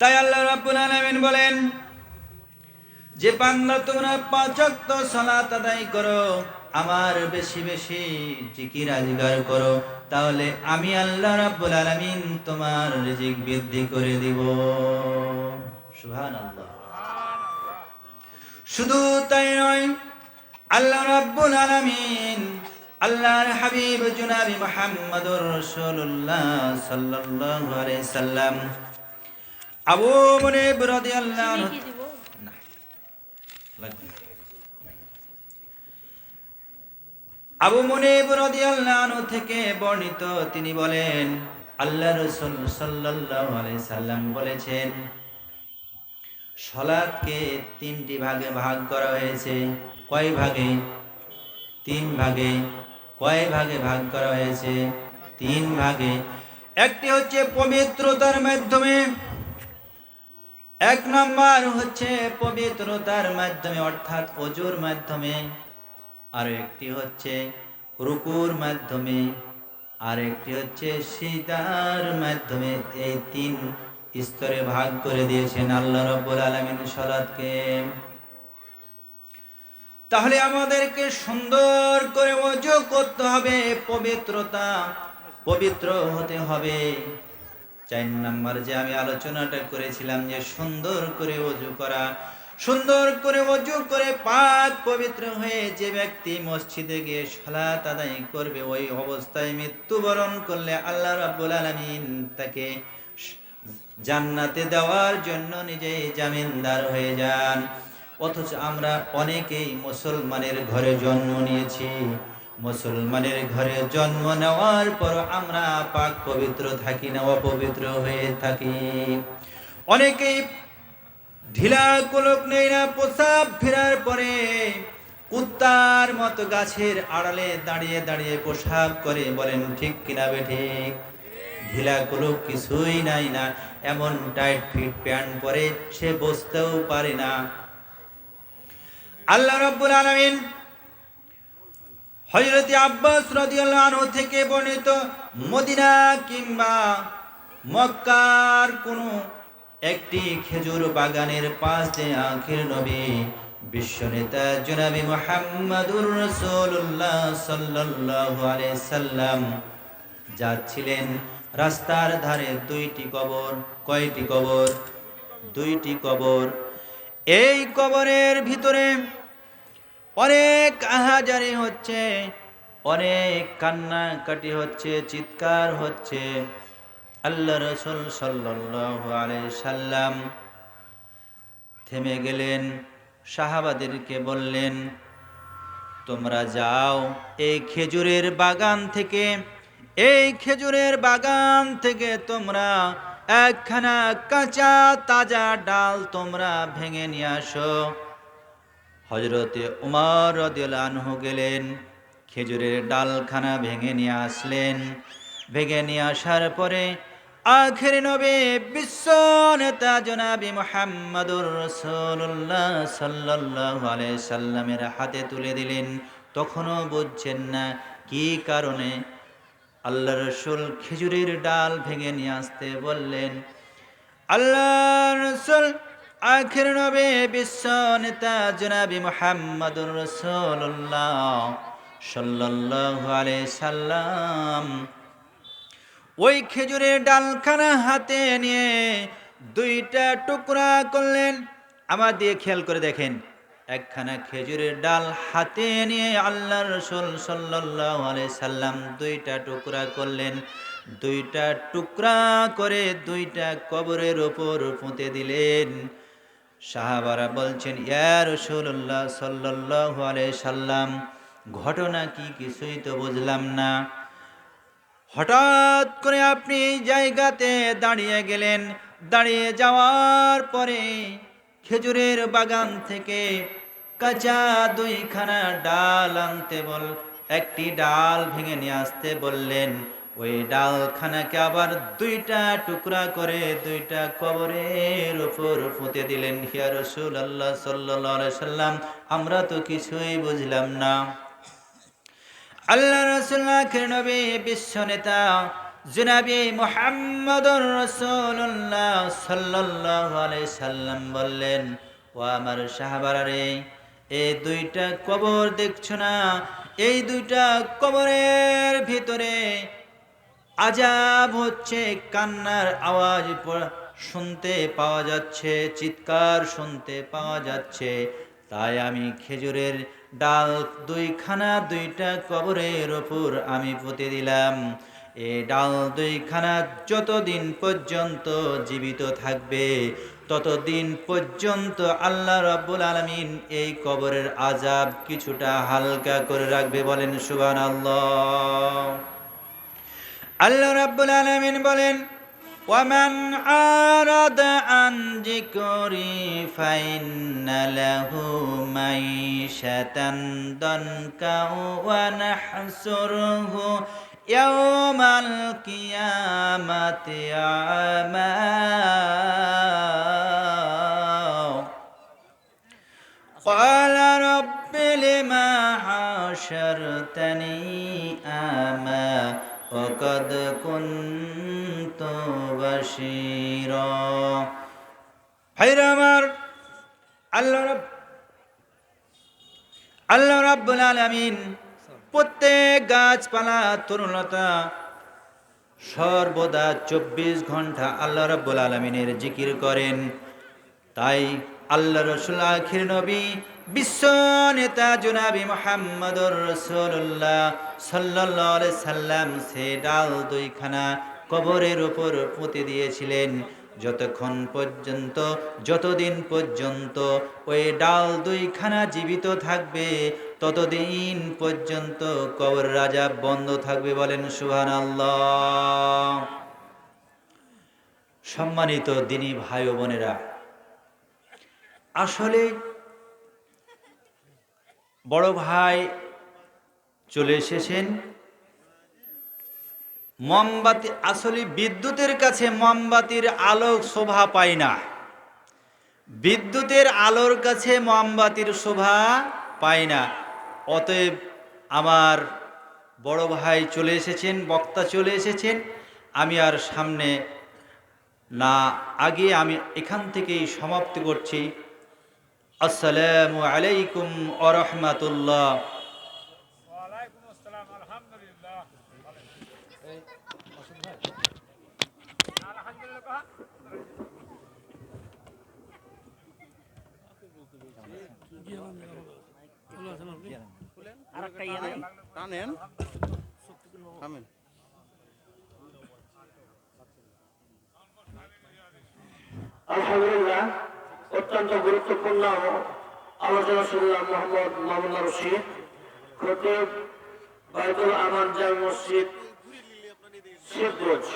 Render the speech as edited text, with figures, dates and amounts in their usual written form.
তাই আল্লাহ রাব্বুল আলামিন বলেন যে বান্দা তোমরা 5 ওয়াক্ত সালাত আদায় করো, আমার বেশি বেশি জিকির আজগার করো, তাহলে আমি আল্লাহ রাব্বুল আলামিন তোমার রিজিক বৃদ্ধি করে দিব। সুবহানাল্লাহ। শুধু তাই নয়, আল্লাহ রাব্বুল আলামিন আল্লাহর হাবিব জনাবি মুহাম্মদুর রাসূলুল্লাহ সাল্লাল্লাহু আলাইহি সাল্লাম আবু মুনিব রাদিয়াল্লাহু আনহু আবু মুনিব রাদিয়াল্লাহু আনহু থেকে বর্ণিত, তিনি বলেন আল্লাহ রাসূল সাল্লাল্লাহু আলাইহি সাল্লাম বলেছেন, সালাতকে 3টি ভাগে ভাগ করা হয়েছে। কয় ভাগে? 3 ভাগে। কয় ভাগে ভাগ করা হয়েছে? 3 ভাগে। একটি হচ্ছে পবিত্রতার মাধ্যমে, 1 নাম্বার হচ্ছে পবিত্রতার মাধ্যমে অর্থাৎ ওযুর মাধ্যমে, আর একটি হচ্ছে রুকুর মাধ্যমে, আর একটি হচ্ছে সিজদার মাধ্যমে। এই 3 স্তরে ভাগ করে দিয়েছেন আল্লাহ রাব্বুল আলামিন সালাতকে। তাহলে আমাদেরকে সুন্দর করে ওযু করতে হবে, পবিত্র হতে হবে। 4 নাম্বার যে আমি আলোচনাটা করেছিলাম যে সুন্দর করে ওযু করা, সুন্দর করে ওযু করে পাক পবিত্র হয়ে যে ব্যক্তি মসজিদে গিয়ে সালাত আদায় করবে, ওই অবস্থায় মৃত্যুবরণ করলে আল্লাহ রাব্বুল আলামিন তাকে জান্নাতে দেওয়ার জন্য নিজেই জামিনদার হয়ে যান। অথচ আমরা অনেকেই মুসলমানের ঘরে জন্ম নিয়েছি, মুসলমানের ঘরে জন্ম নেওয়ার পর আমরা পাক পবিত্র থাকি না, অপবিত্র হয়ে থাকি। অনেকেই ঢিলা কলক নেই না, প্রসাব ফেরার পরে কুত্তার মতো গাছের আড়ালে দাঁড়িয়ে দাঁড়িয়ে প্রসাব করে। বলেন ঠিক কিনা বেঠিক? ঢিলা কলক কিছুই নাই না, এমন টাইট ফিট প্যান্ট পরে সে বসতেও পারে না। আল্লাহ রাব্বুল আলামিন হযরত আব্বাস রাদিয়াল্লাহু আনহু থেকে বর্ণিত, মদিনা কিংবা মক্কার কোনো একটি খেজুর বাগানের পাশ দিয়ে আখির নবী বিশ্বনেতা জনাবি মুহাম্মদুর রাসূলুল্লাহ সাল্লাল্লাহু আলাইহি সাল্লাম যাচ্ছিলেন। রাস্তার ধারে 2টি কবর। কয়টি কবর? 2টি কবর। এই কবরের ভিতরে অনেক আহাজারি হচ্ছে, অনেক কান্নাকাটি হচ্ছে, চিৎকার হচ্ছে। আল্লাহ রাসূল সাল্লাল্লাহু আলাইহি সাল্লাম থেমে গেলেন, সাহাবাদেরকে বললেন, তোমরা যাও এই খেজুরের বাগান থেকে, এই খেজুরের বাগান থেকে তোমরা একখানা কাঁচা তাজা ডাল তোমরা ভেঙে নিয়ে আসো। হযরতে উমর রাদিয়াল্লাহু আনহু গেলেন, খেজুরের ডালখানা ভেঙে নিয়ে আসলেন। ভেঙে নিয়ে আসার পরে আখির নবী বিশ্ব নেতা জনাবি মুহাম্মদুর রাসূলুল্লাহ সাল্লাল্লাহু আলাইহি সাল্লামের হাতে তুলে দিলেন। তখনও বুঝছেন না কি কারণে আল্লাহ রাসূল খেজুরের ডাল ভেঙে নিয়ে আসতে বললেন। আল্লাহ রাসূল আখির নবী বিশ্ব নেতা জনাবি মুহাম্মদুর রাসূলুল্লাহ সাল্লাল্লাহু আলাইহি সাল্লাম ওই খেজুরের ডালখানা হাতে নিয়ে 2টা টুকরা করলেন। আমার দিয়ে খেয়াল করে দেখেন, একখানা খেজুরের ডাল হাতে নিয়ে আল্লাহ রাসূল সাল্লাল্লাহু আলাইহি সাল্লাম 2টা টুকরা করলেন। 2টা টুকরা করে 2টা কবরের উপর পুঁতে দিলেন। সাহাবারা বলছেন, ইয়া রাসূলুল্লাহ সাল্লাল্লাহু আলাইহি সাল্লাম, ঘটনা কি কিছুই তো বুঝলাম না। হঠাৎ করে আপনি এই জায়গাতে দাঁড়িয়ে গেলেন, দাঁড়িয়ে যাওয়ার পরে খেজুরের বাগান থেকে কাঁচা 2খানা ডাল আনতে একটি ডাল ভেঙে নিয়ে আসতে বললেন। ওই ডালখানাকে আবার 2টা টুকরা করে 2টা কবরের উপর পুঁতে দিলেন। ইয়া রাসূলুল্লাহ সাল্লাল্লাহু আলাইহি সাল্লাম, আমরা তো কিছুই বুঝলাম না। আল্লাহ রাসূল আখির নবী বিশ্ব নেতা জনাবে মুহাম্মদুর রাসূলুল্লাহ সাল্লাল্লাহু আলাইহি সাল্লাম বললেন, ও আমার সাহাবারা রে, এই দুইটা কবর দেখছো না? এই দুইটা কবরের ভিতরে আযাব হচ্ছে, কান্নার আওয়াজ শুনতে পাওয়া যাচ্ছে, চিৎকার শুনতে পাওয়া যাচ্ছে। তাই আমি খেজুরের ডাল দুইখানা দুইটা কবরের ওপর আমি পুঁতে দিলাম। এই ডাল দুইখানা যতদিন পর্যন্ত জীবিত থাকবে, ততদিন পর্যন্ত আল্লাহ রাব্বুল আলামিন এই কবরের আযাব কিছুটা হালকা করে রাখবে। বলেন সুবহানাল্লাহ। আল্লাহ রাব্বুল আলামিন বলেন, ওয়ামান আরাদা আন যিকরি ফাইন্না লাহু মাইশাতান দানকা ওয়া নাহসুরহু ইয়াওমাল কিয়ামাতি আমা ক্বালা রাব্বি লিমা হাশারতানি আমা وقد كنت بشيرا। ভাইরা আমার, আল্লাহ রাব্বুল আলামিন প্রত্যেক গাছপালা তরুলতা সর্বদা 24 ঘন্টা আল্লাহ রাব্বুল আলামিনের জিকির করেন। তাই আল্লাহ রাসূল আখির নবী বিশ্ব নেতা জনাবে মুহাম্মদুর রাসূলুল্লাহ সাল্লাল্লাহু আলাইহি সাল্লাম সে ডাল দুইখানা কবরের উপর পুঁতে দিয়েছিলেন। যতদিন পর্যন্ত ওই ডাল দুইখানা জীবিত থাকবে, ততদিন পর্যন্ত কবরের আযাব বন্ধ থাকবে। বলেন সুবহানাল্লাহ। সম্মানিত দিনী ভাই ও বোনেরা, আসলে বড় ভাই চলে এসেছেন। মোমবাতি, আসলে বিদ্যুতের কাছে মোমবাতির আলো শোভা পায় না, বিদ্যুতের আলোর কাছে মোমবাতির শোভা পায় না। অতএব আমার বড় ভাই চলে এসেছেন, বক্তা চলে এসেছেন। আমি আর সামনে না আগে আমি এখান থেকেই সমাপ্তি করছি। আসসালামু আলাইকুম ওয়া রাহমাতুল্লাহ। ওয়ালাইকুম আসসালাম। আলহামদুলিল্লাহ। আলহামদুলিল্লাহ। আরেকটা ইয়া টানেন। আমিন। আলহামদুলিল্লাহ, অত্যন্ত গুরুত্বপূর্ণ আলোচনা শুনলাম মোহাম্মদ মামুনুর রশিদ, খতিব বাইতুল আমান জামে মসজিদ শিবগঞ্জ।